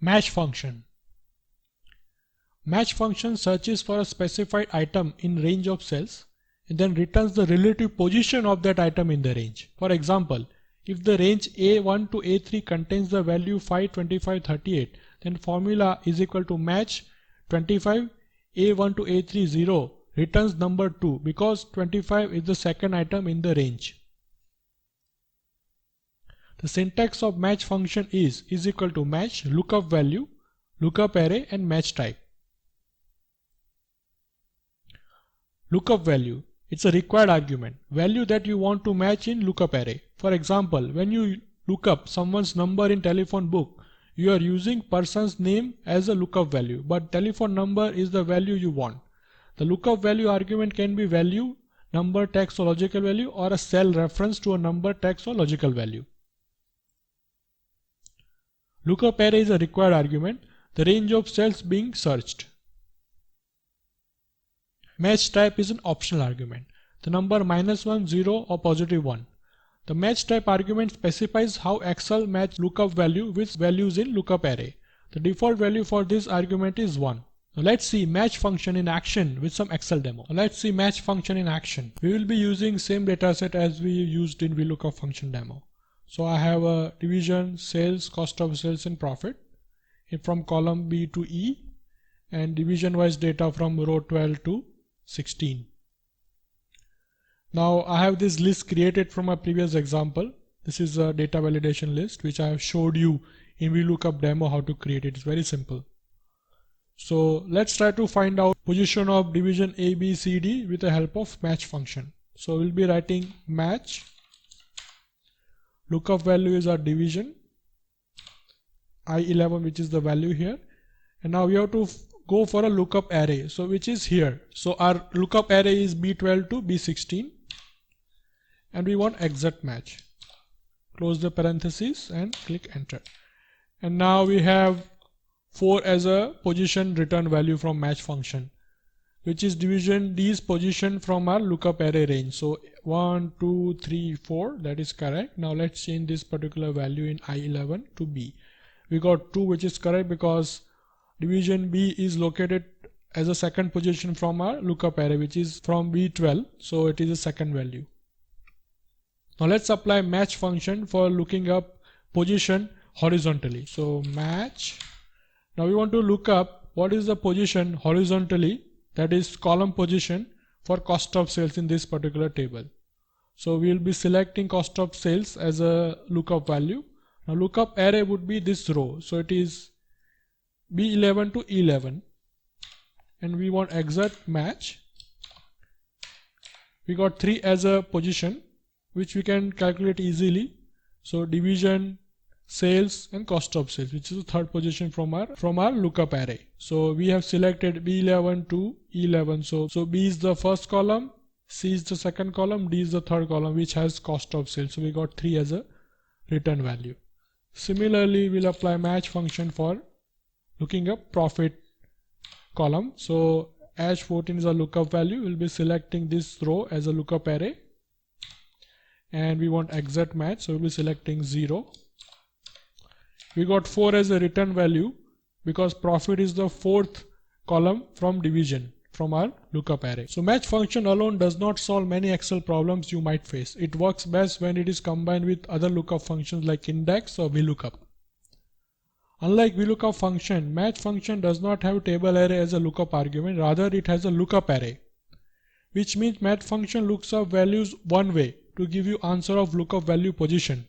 Match function. Match function searches for a specified item in range of cells and then returns the relative position of that item in the range. For example, if the range A1 to A3 contains the value 5, 25, 38, then formula is equal to match 25 A1 to A3 0 returns number 2 because 25 is the second item in the range. The syntax of match function is equal to match lookup value, lookup array and match type. Lookup value, it's a required argument, value that you want to match in lookup array. For example, when you look up someone's number in telephone book, you are using person's name as a lookup value, but telephone number is the value you want. The lookup value argument can be value, number, text or logical value, or a cell reference to a number, text or logical value. Lookup array is a required argument, the range of cells being searched. Match type is an optional argument, the number -1, 0 or +1. The match type argument specifies how Excel match lookup value with values in lookup array. The default value for this argument is 1. Now let's see match function in action with some Excel demo. Let's see match function in action. We will be using same dataset as we used in VLOOKUP function demo. So I have a division, sales, cost of sales and profit from column B to E and division wise data from row 12 to 16. Now I have this list created from a previous example. This is a data validation list which I have showed you in VLOOKUP demo how to create it. It's very simple. So let's try to find out position of division A, B, C, D with the help of match function. So we'll be writing match. Lookup value is our division I11, which is the value here, and now we have to go for a lookup array, so which is here. So our lookup array is B12 to B16 and we want exact match. Close the parentheses and click enter, and now we have 4 as a position return value from match function, which is division D's position from our lookup array range. So 1, 2, 3, 4, that is correct. Now let's change this particular value in I11 to B. We got 2, which is correct because division B is located as a second position from our lookup array, which is from B12, so it is a second value. Now let's apply match function for looking up position horizontally. So match, now we want to look up what is the position horizontally, that is column position for cost of sales in this particular table. So we will be selecting cost of sales as a lookup value. Now lookup array would be this row, so it is B11 to E11 and we want exact match. We got 3 as a position which we can calculate easily. So division, sales and cost of sales, which is the third position from our lookup array. So we have selected B11 to E11. So B is the first column, C is the second column, D is the third column which has cost of sales. So we got 3 as a return value. Similarly, we'll apply match function for looking up profit column. So H14 is a lookup value. We'll be selecting this row as a lookup array and we want exact match, so we'll be selecting 0. We got 4 as a return value because profit is the fourth column from division from our lookup array. So match function alone does not solve many Excel problems you might face. It works best when it is combined with other lookup functions like index or VLOOKUP. Unlike VLOOKUP function, match function does not have table array as a lookup argument, rather it has a lookup array, which means match function looks up values one way to give you answer of lookup value position.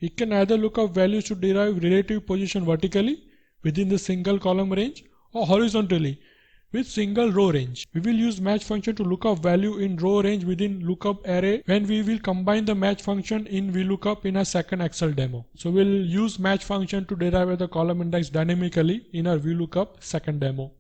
It can either look up values to derive relative position vertically within the single column range or horizontally with single row range. We will use match function to look up value in row range within lookup array when we will combine the match function in VLOOKUP in a second Excel demo. So we'll use match function to derive the column index dynamically in our VLOOKUP second demo.